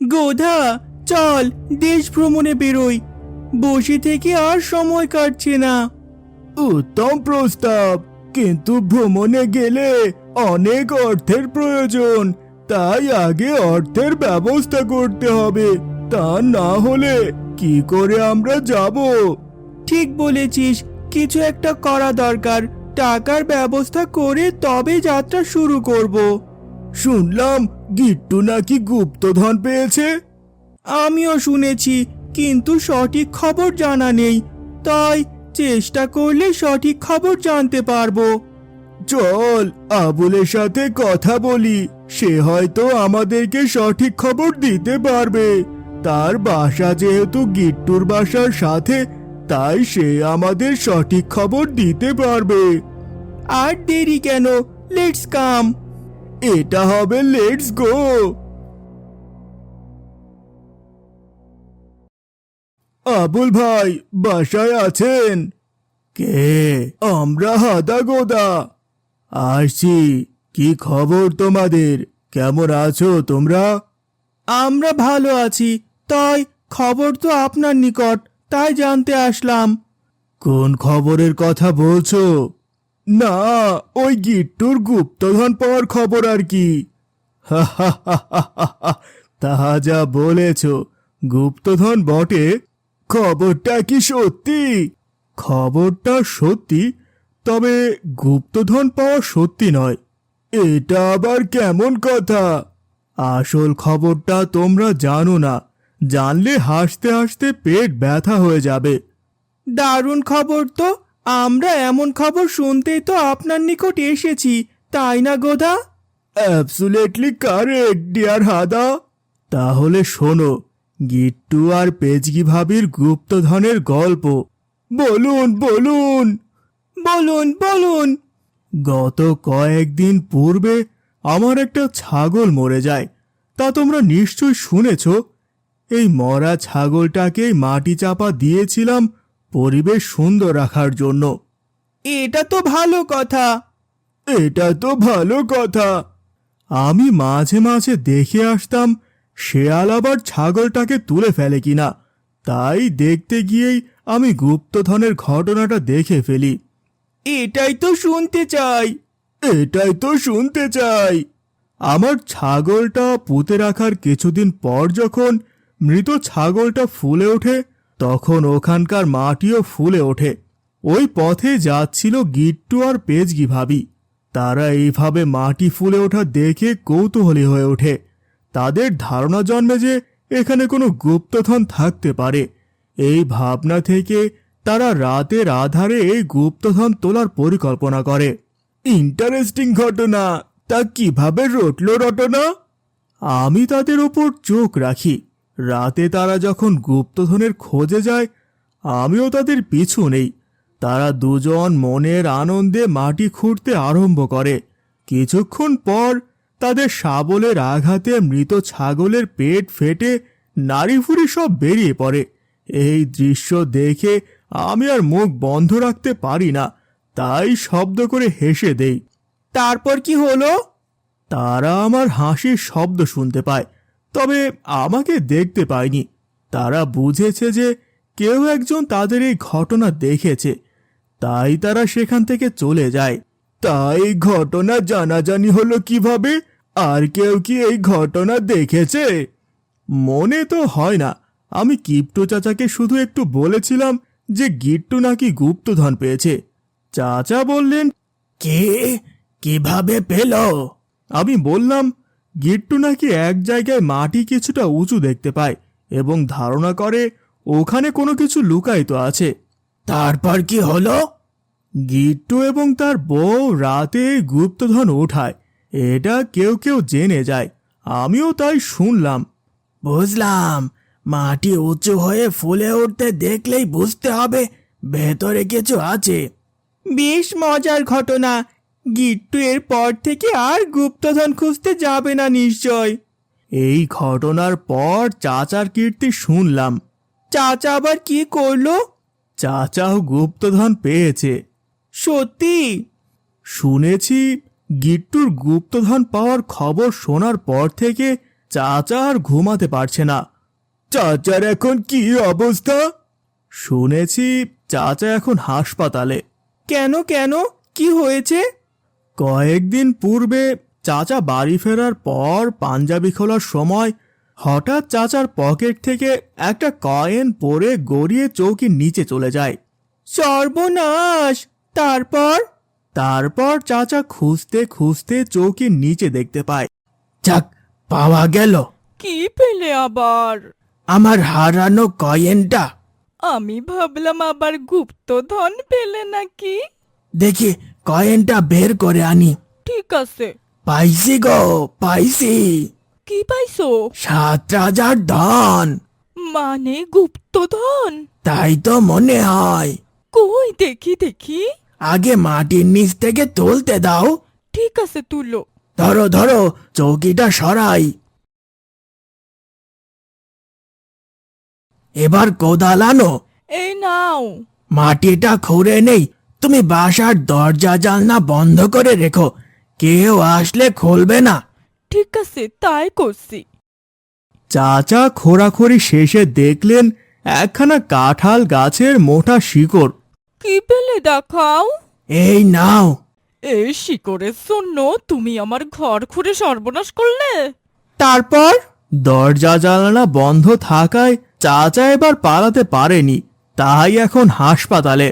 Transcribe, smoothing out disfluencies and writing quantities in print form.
গোধা, চল দেশ ভ্রমণে বেরোই। বসে থেকে আর সময় কাটছে না। উত্তম প্রস্তাব, কিন্তু ভ্রমণে গেলে অনেক অর্থের প্রয়োজন। তাই আগে অর্থের ব্যবস্থা করতে হবে, তা না হলে কি করে আমরা যাব? ঠিক বলেছিস, কিছু একটা করা দরকার। টাকার ব্যবস্থা করে তবে যাত্রা শুরু করব। শুনলাম গিট্টু নাকি গুপ্তধন পেয়েছে। আমিও শুনেছি, কিন্তু সঠিক খবর জানা নেই। তাই চেষ্টা করলে সঠিক খবর জানতে পারবো। চল আবুলের সাথে কথা বলি, সে হয়তো আমাদেরকে সঠিক খবর দিতে পারবে। তার বাসা যেহেতু গিট্টুর বাসার সাথে, তাই সে আমাদের সঠিক খবর দিতে পারবে। আর দেরি কেন, লেটস কাম। এটা হবে লেটস গো। আবুল ভাই বাসায় আছেন? কে? আমরা হাদা গোদা। আসছি। কি খবর তোমাদের? কেমন আছো তোমরা? আমরা ভালো আছি। তাই খবর তো আপনার নিকট, তাই জানতে আসলাম। কোন খবরের কথা বলছো? না, ওই গিট্টুর গুপ্তধন পাওয়ার খবর আর কি। তাহা যা বলেছ, গুপ্তধন বটে। খবরটা কি সত্যি? খবরটা সত্যি, তবে গুপ্তধন পাওয়া সত্যি নয়। এটা আবার কেমন কথা? আসল খবরটা তোমরা জানো না, জানলে হাসতে হাসতে পেট ব্যথা হয়ে যাবে। দারুণ খবর তো। আমরা এমন খবর শুনতেই তো আপনার নিকট এসেছি, তাই না গোধা? অ্যাবসুলেটলি কারেক্ট ডিয়ার হাদা। তাহলে শোনো, গিট্টু আর পেজগি ভাবির গুপ্তধনের গল্প। বলুন বলুন। বলুন বলুন। গত কয়েকদিন পূর্বে আমার একটা ছাগল মরে যায়, তা তোমরা নিশ্চয় শুনেছ। এই মরা ছাগলটাকে মাটি চাপা দিয়েছিলাম পরিবেশ সুন্দর রাখার জন্য। এটা তো ভালো কথা। এটা তো ভালো কথা। আমি মাঝে মাঝে দেখে আসতাম শেয়াল আবার ছাগলটাকে তুলে ফেলে কিনা, তাই দেখতে গিয়েই আমি গুপ্তধনের ঘটনাটা দেখে ফেলি। এটাই তো শুনতে চাই। এটাই তো শুনতে চাই। আমার ছাগলটা পুঁতে রাখার কিছুদিন পর যখন মৃত ছাগলটা ফুলে ওঠে, তখন ওখানকার মাটিও ফুলে ওঠে। ওই পথে যাচ্ছিল গিট্টু আর পেজগি ভাবি। তারা এইভাবে মাটি ফুলে ওঠা দেখে কৌতূহলী হয়ে ওঠে। তাদের ধারণা জন্মে যে এখানে কোনো গুপ্তধন থাকতে পারে। এই ভাবনা থেকে তারা রাতের আধারে এই গুপ্তধন তোলার পরিকল্পনা করে। ইন্টারেস্টিং ঘটনা। তা কিভাবে রটল রটনা? আমি তাদের ওপর চোখ রাখি। রাতে তারা যখন গুপ্তধনের খোঁজে যায়, আমিও তাদের পিছু নেই। তারা দুজন মনের আনন্দে মাটি খুঁড়তে আরম্ভ করে। কিছুক্ষণ পর তাদের শাবলের আঘাতে মৃত ছাগলের পেট ফেটে নাড়িভুড়ি সব বেরিয়ে পড়ে। এই দৃশ্য দেখে আমি আর মুখ বন্ধ রাখতে পারি না, তাই শব্দ করে হেসে দেই। তারপর কি হলো? তারা আমার হাসির শব্দ শুনতে পায়, তবে আমাকে দেখতে পায়নি। তারা বুঝেছে যে কেউ একজন তাদের এই ঘটনা দেখেছে, তাই তারা সেখান থেকে চলে যায়। তাই ঘটনা জানাজানি হলো কিভাবে? আর কেউ কি এই ঘটনা দেখেছে? মনে তো হয় না। আমি কিপ্টু চাচাকে শুধু একটু বলেছিলাম যে গিট্টু নাকি গুপ্তধন পেয়েছে। চাচা বললেন, কে, কিভাবে পেল? আমি বললাম, গিট্টু নাকি এক জায়গায় মাটি কিছুটা উঁচু দেখতে পায় এবং ধারণা করে ওখানে কোনো কিছু লুকায়িত আছে। তারপর কি হলো? গিট্টু এবং তার বউ রাতে গুপ্তধন ওঠায়, এটা কেউ কেউ জেনে যায়। আমিও তাই শুনলাম। বুঝলাম, মাটি উঁচু হয়ে ফুলে উঠতে দেখলেই বুঝতে হবে ভেতরে কিছু আছে। বেশ মজার ঘটনা। গিট্টু এর পর থেকে আর গুপ্তধন খুঁজতে যাবে না নিশ্চয়। এই ঘটনার পর চাচার কীর্তি শুনলাম। চাচা আবার কি করলো? চাচাও গুপ্তধন পেয়েছে। সত্যি? শুনেছি গিট্টুর গুপ্তধন পাওয়ার খবর শোনার পর থেকে চাচা আর ঘুমাতে পারছে না। চাচার এখন কি অবস্থা? শুনেছি চাচা এখন হাসপাতালে। কেন কেন কি হয়েছে? কয়েকদিন পূর্বে চাচা বাড়ি ফেরার পর পাঞ্জাবি খোলার সময় হঠাৎ চাচার পকেট থেকে একটা কয়েন পড়ে গড়িয়ে চৌকির নিচে চলে যায়। সর্বনাশ! তারপর চাচা খুঁজতে খুঁজতে চৌকির নিচে দেখতে পায়। যাক, পাওয়া গেল কি পেলে আবার? আমার হারানো কয়েনটা। আমি ভাবলাম আবার গুপ্তধন পেলে নাকি। দেখি কয়েনটা বের করে আনি। ঠিক আছে। পাইছি গো, পাইছি। কি পাইছো? 7,000 ধন। মানে গুপ্তধন? তাই তো মনে হয়। কই দেখি দেখি। আগে মাটির নিচ থেকে তুলতে দাও। ঠিক আছে, তুলো। ধরো ধরো, চৌকিটা সরাই। এবার কোদাল আনো। এই নাও। মাটিটা খুঁড়ে নেই। তুমি বাসার দরজা জানলা বন্ধ করে রেখো, কেউ আসলে খুলবে না। ঠিক আছে, তাই করছি। চাচা খোঁড়াখড়ি শেষে দেখলেন একখানা কাঁঠাল গাছের মোটা শিকড়। কি পেলে দেখাও। এই নাও। এই শিকড়ের জন্য তুমি আমার ঘর খুঁড়ে সর্বনাশ করলে। তারপর দরজা জানালা বন্ধ থাকায় চাচা এবার পালাতে পারেনি, তাই এখন হাসপাতালে।